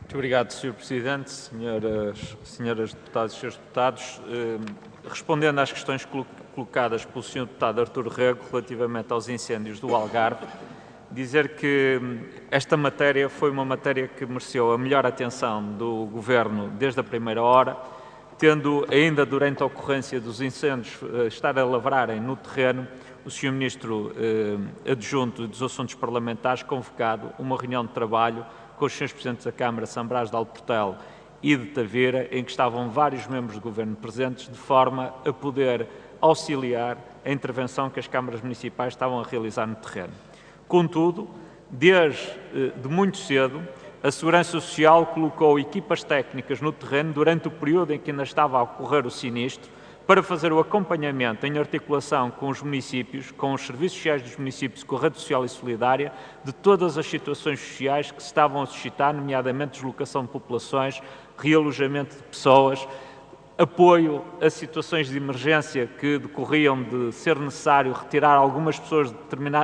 Muito obrigado, Sr. Presidente, senhoras deputadas e senhores deputados. Respondendo às questões colocadas pelo Sr. Deputado Artur Rego relativamente aos incêndios do Algarve, dizer que esta matéria foi uma matéria que mereceu a melhor atenção do Governo desde a primeira hora, tendo ainda durante a ocorrência dos incêndios estar a lavrarem no terreno, o Sr. Ministro Adjunto dos Assuntos Parlamentares convocado uma reunião de trabalho com os Srs. Presidentes da Câmara, São Brás de Alportel e de Tavira, em que estavam vários membros do Governo presentes, de forma a poder auxiliar a intervenção que as câmaras municipais estavam a realizar no terreno. Contudo, desde muito cedo, a Segurança Social colocou equipas técnicas no terreno durante o período em que ainda estava a ocorrer o sinistro, para fazer o acompanhamento em articulação com os municípios, com os serviços sociais dos municípios, com a Rede Social e Solidária, de todas as situações sociais que se estavam a suscitar, nomeadamente deslocação de populações, realojamento de pessoas, apoio a situações de emergência que decorriam de ser necessário retirar algumas pessoas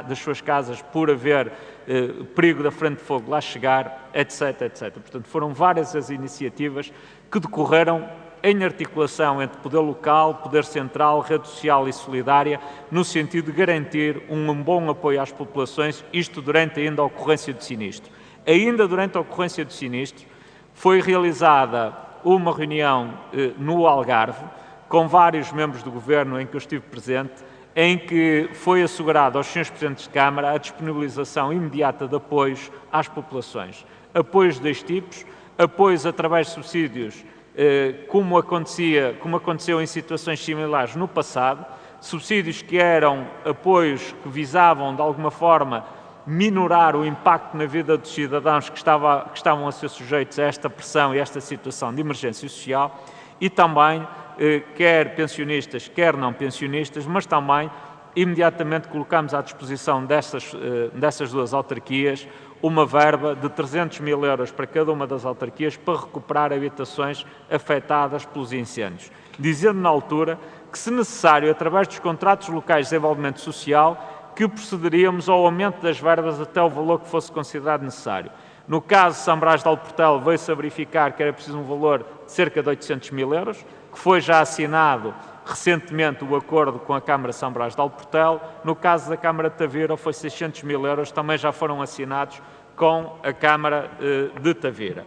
das suas casas por haver perigo da frente de fogo lá chegar, etc, etc. Portanto, foram várias as iniciativas que decorreram em articulação entre poder local, poder central, rede social e solidária, no sentido de garantir um bom apoio às populações, isto durante ainda a ocorrência do sinistro. Ainda durante a ocorrência do sinistro, foi realizada uma reunião no Algarve, com vários membros do Governo em que eu estive presente, em que foi assegurado aos Srs. Presidentes de Câmara a disponibilização imediata de apoios às populações. Apoios de dois tipos, apoios através de subsídios como aconteceu em situações similares no passado, subsídios que eram apoios que visavam, de alguma forma, minorar o impacto na vida dos cidadãos que estavam a ser sujeitos a esta pressão e a esta situação de emergência social, e também, quer pensionistas, quer não pensionistas, mas também, imediatamente colocámos à disposição dessas duas autarquias uma verba de 300 mil euros para cada uma das autarquias para recuperar habitações afetadas pelos incêndios, dizendo na altura que, se necessário, através dos contratos locais de desenvolvimento social, que procederíamos ao aumento das verbas até o valor que fosse considerado necessário. No caso de São Brás de Alportel, veio-se a verificar que era preciso um valor de cerca de 800 mil euros, que foi já assinado recentemente o acordo com a Câmara de São Brás de Alportel. No caso da Câmara de Tavira, foi 600 mil euros, também já foram assinados com a Câmara de Tavira.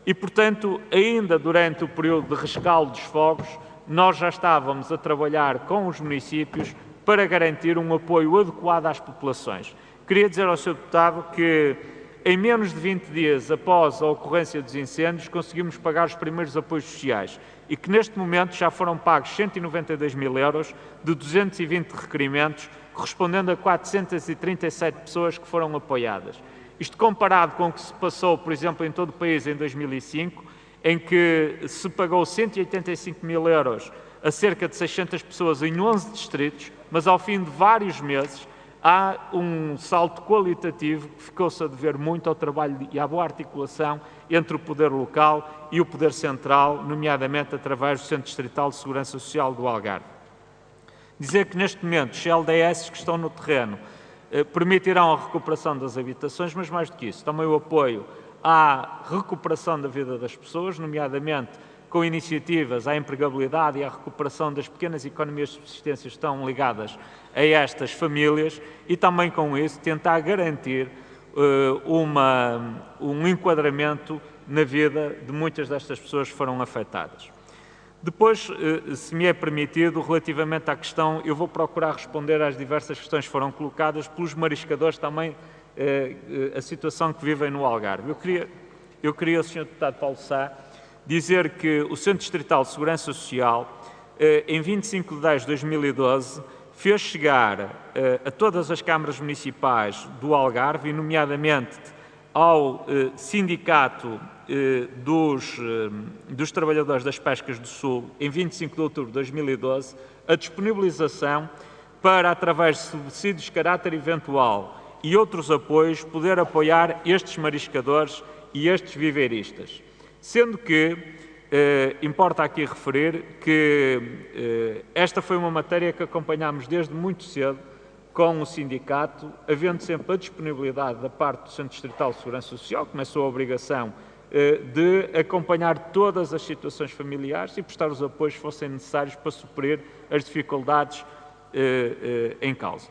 E, portanto, ainda durante o período de rescaldo dos fogos, nós já estávamos a trabalhar com os municípios para garantir um apoio adequado às populações. Queria dizer ao Sr. Deputado que, em menos de 20 dias após a ocorrência dos incêndios, conseguimos pagar os primeiros apoios sociais e que, neste momento, já foram pagos 192 mil euros de 220 requerimentos, correspondendo a 437 pessoas que foram apoiadas. Isto comparado com o que se passou, por exemplo, em todo o país em 2005, em que se pagou 185 mil euros a cerca de 600 pessoas em 11 distritos, mas ao fim de vários meses há um salto qualitativo que ficou-se a dever muito ao trabalho e à boa articulação entre o poder local e o poder central, nomeadamente através do Centro Distrital de Segurança Social do Algarve. Dizer que neste momento os CLDS que estão no terreno permitirão a recuperação das habitações, mas mais do que isso, também o apoio à recuperação da vida das pessoas, nomeadamente com iniciativas à empregabilidade e à recuperação das pequenas economias de subsistência que estão ligadas a estas famílias e também com isso tentar garantir um enquadramento na vida de muitas destas pessoas que foram afetadas. Depois, se me é permitido, relativamente à questão, eu vou procurar responder às diversas questões que foram colocadas pelos mariscadores também, a situação que vivem no Algarve. Eu queria, Sr. Deputado Paulo Sá, dizer que o Centro Distrital de Segurança Social, em 25 de 10 de 2012, fez chegar a todas as câmaras municipais do Algarve, e nomeadamente ao Sindicato dos Trabalhadores das Pescas do Sul, em 25 de outubro de 2012, a disponibilização para, através de subsídios de caráter eventual e outros apoios, poder apoiar estes mariscadores e estes viveiristas. Sendo que importa aqui referir que esta foi uma matéria que acompanhámos desde muito cedo com o sindicato, havendo sempre a disponibilidade da parte do Centro Distrital de Segurança Social, como é sua obrigação de acompanhar todas as situações familiares e prestar os apoios que fossem necessários para suprir as dificuldades em causa.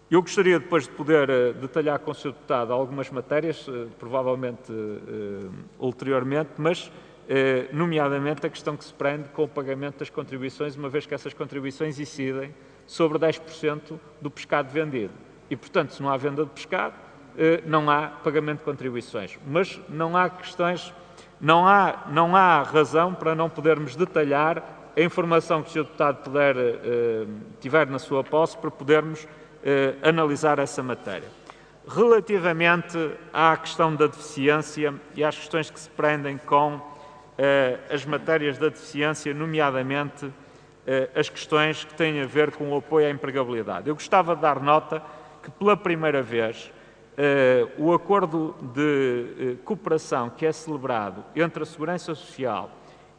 Eu gostaria depois de poder detalhar com o Sr. Deputado algumas matérias, provavelmente ulteriormente, mas nomeadamente a questão que se prende com o pagamento das contribuições, uma vez que essas contribuições incidem sobre 10% do pescado vendido. E, portanto, se não há venda de pescado, não há pagamento de contribuições. Mas não há questões, não há razão para não podermos detalhar a informação que o Sr. Deputado tiver na sua posse para podermos analisar essa matéria. Relativamente à questão da deficiência e às questões que se prendem com as matérias da deficiência, nomeadamente as questões que têm a ver com o apoio à empregabilidade. Eu gostava de dar nota que, pela primeira vez, o acordo de cooperação que é celebrado entre a Segurança Social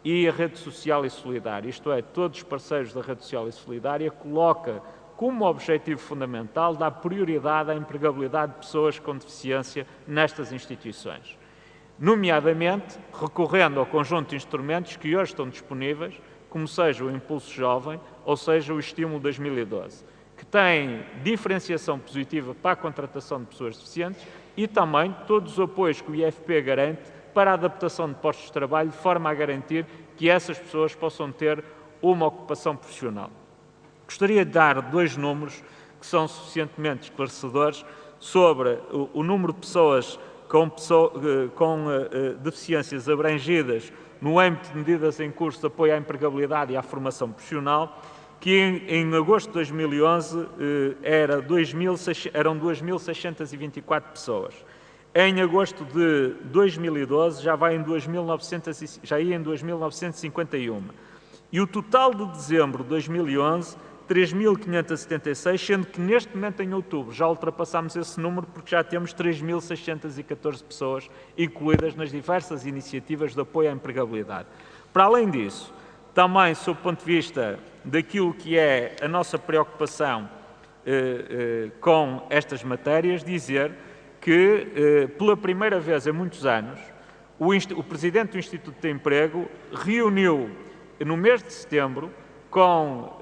e a Rede Social e Solidária, isto é, todos os parceiros da Rede Social e Solidária, coloca como objetivo fundamental dar prioridade à empregabilidade de pessoas com deficiência nestas instituições, nomeadamente recorrendo ao conjunto de instrumentos que hoje estão disponíveis, como seja o Impulso Jovem ou seja o Estímulo 2012, que tem diferenciação positiva para a contratação de pessoas deficientes e também todos os apoios que o IFP garante para a adaptação de postos de trabalho, de forma a garantir que essas pessoas possam ter uma ocupação profissional. Gostaria de dar dois números que são suficientemente esclarecedores sobre o número de pessoas com deficiências abrangidas no âmbito de medidas em curso de apoio à empregabilidade e à formação profissional, que em agosto de 2011 eram 2.624 pessoas. Em agosto de 2012 já ia em 2.951. E o total de dezembro de 2011, 3.576, sendo que neste momento, em outubro, já ultrapassámos esse número porque já temos 3.614 pessoas incluídas nas diversas iniciativas de apoio à empregabilidade. Para além disso, também, sob o ponto de vista daquilo que é a nossa preocupação com estas matérias, dizer que, pela primeira vez em muitos anos, o Presidente do Instituto de Emprego reuniu, no mês de setembro, com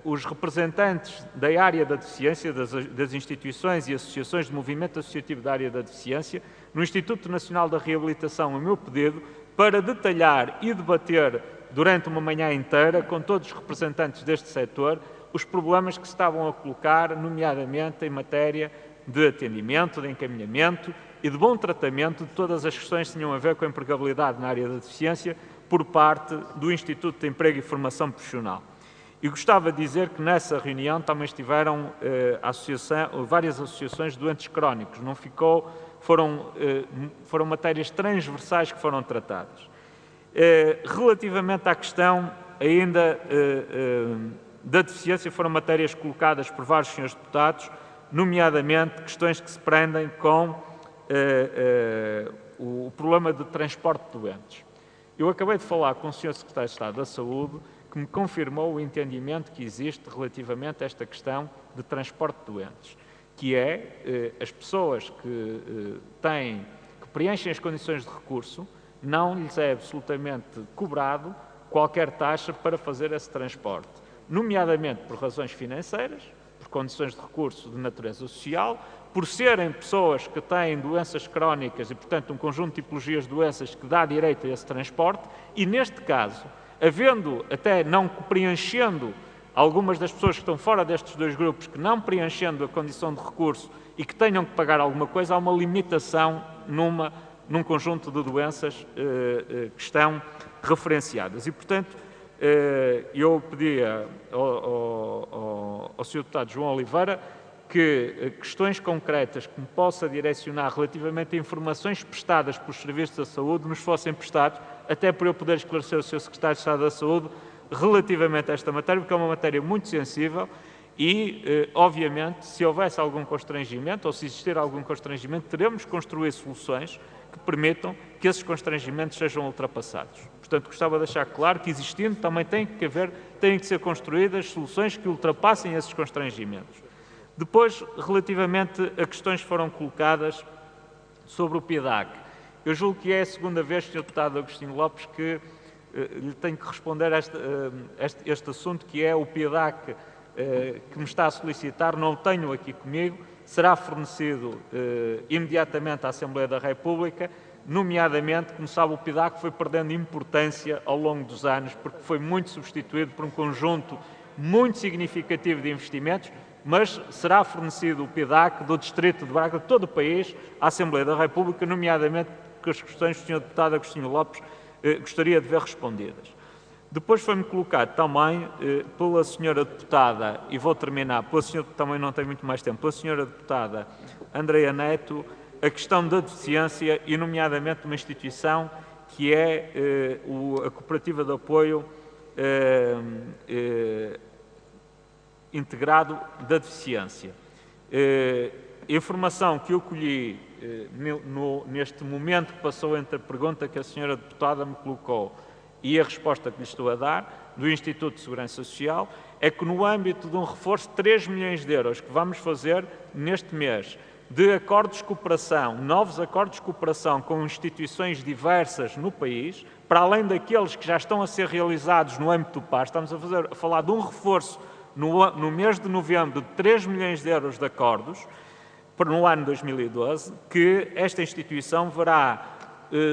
os representantes da área da deficiência, das instituições e associações de movimento associativo da área da deficiência, no Instituto Nacional da Reabilitação, a meu pedido, para detalhar e debater durante uma manhã inteira, com todos os representantes deste setor, os problemas que se estavam a colocar, nomeadamente em matéria de atendimento, de encaminhamento e de bom tratamento de todas as questões que tinham a ver com a empregabilidade na área da deficiência por parte do Instituto de Emprego e Formação Profissional. E gostava de dizer que nessa reunião também estiveram várias associações de doentes crónicos, não ficou, foram matérias transversais que foram tratadas. Relativamente à questão ainda da deficiência, foram matérias colocadas por vários senhores deputados, nomeadamente questões que se prendem com o problema de transporte de doentes. Eu acabei de falar com o Sr. Secretário de Estado da Saúde, que me confirmou o entendimento que existe relativamente a esta questão de transporte de doentes, que é as pessoas que preenchem as condições de recurso, não lhes é absolutamente cobrado qualquer taxa para fazer esse transporte, nomeadamente por razões financeiras, por condições de recurso de natureza social, por serem pessoas que têm doenças crónicas e, portanto, um conjunto de tipologias de doenças que dá direito a esse transporte e, neste caso, havendo até não preenchendo algumas das pessoas que estão fora destes dois grupos, que não preenchendo a condição de recurso e que tenham que pagar alguma coisa, há uma limitação num conjunto de doenças que estão referenciadas. E, portanto, eu pedia ao Sr. Deputado João Oliveira que questões concretas que me possa direcionar relativamente a informações prestadas pelos Serviços da Saúde nos fossem prestados, até para eu poder esclarecer o Sr. Secretário de Estado da Saúde relativamente a esta matéria, porque é uma matéria muito sensível e, obviamente, se houvesse algum constrangimento ou se existir algum constrangimento, teremos que construir soluções que permitam que esses constrangimentos sejam ultrapassados. Portanto, gostava de deixar claro que, existindo, também têm que ser construídas soluções que ultrapassem esses constrangimentos. Depois, relativamente a questões que foram colocadas sobre o PIDAC Eu julgo que é a segunda vez, Sr. Deputado Agostinho Lopes, que lhe tenho que responder a este assunto, que é o PIDAC que me está a solicitar, não o tenho aqui comigo, será fornecido imediatamente à Assembleia da República, nomeadamente, como sabe, o PIDAC foi perdendo importância ao longo dos anos, porque foi muito substituído por um conjunto muito significativo de investimentos, mas será fornecido o PIDAC do Distrito de Braga, de todo o país, à Assembleia da República, nomeadamente que as questões que o Sr. Deputado Agostinho Lopes gostaria de ver respondidas. Depois foi-me colocado também pela Sra. Deputada, e vou terminar, também não tenho muito mais tempo, pela Sra. Deputada Andreia Neto, a questão da deficiência e, nomeadamente, uma instituição que é a Cooperativa de Apoio Integrado da Deficiência. Informação que eu colhi neste momento que passou entre a pergunta que a Sra. Deputada me colocou e a resposta que lhe estou a dar, do Instituto de Segurança Social, é que no âmbito de um reforço de 3 milhões de euros que vamos fazer neste mês, de acordos de cooperação, novos acordos de cooperação com instituições diversas no país, para além daqueles que já estão a ser realizados no âmbito do PAS, estamos a falar de um reforço no mês de novembro de 3 milhões de euros de acordos, no ano 2012, que esta instituição verá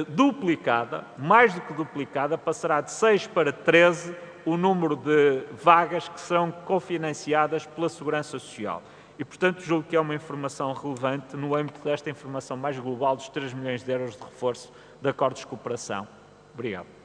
duplicada, mais do que duplicada, passará de 6 para 13 o número de vagas que serão cofinanciadas pela Segurança Social. E, portanto, julgo que é uma informação relevante no âmbito desta informação mais global dos 3 milhões de euros de reforço de acordos de cooperação. Obrigado.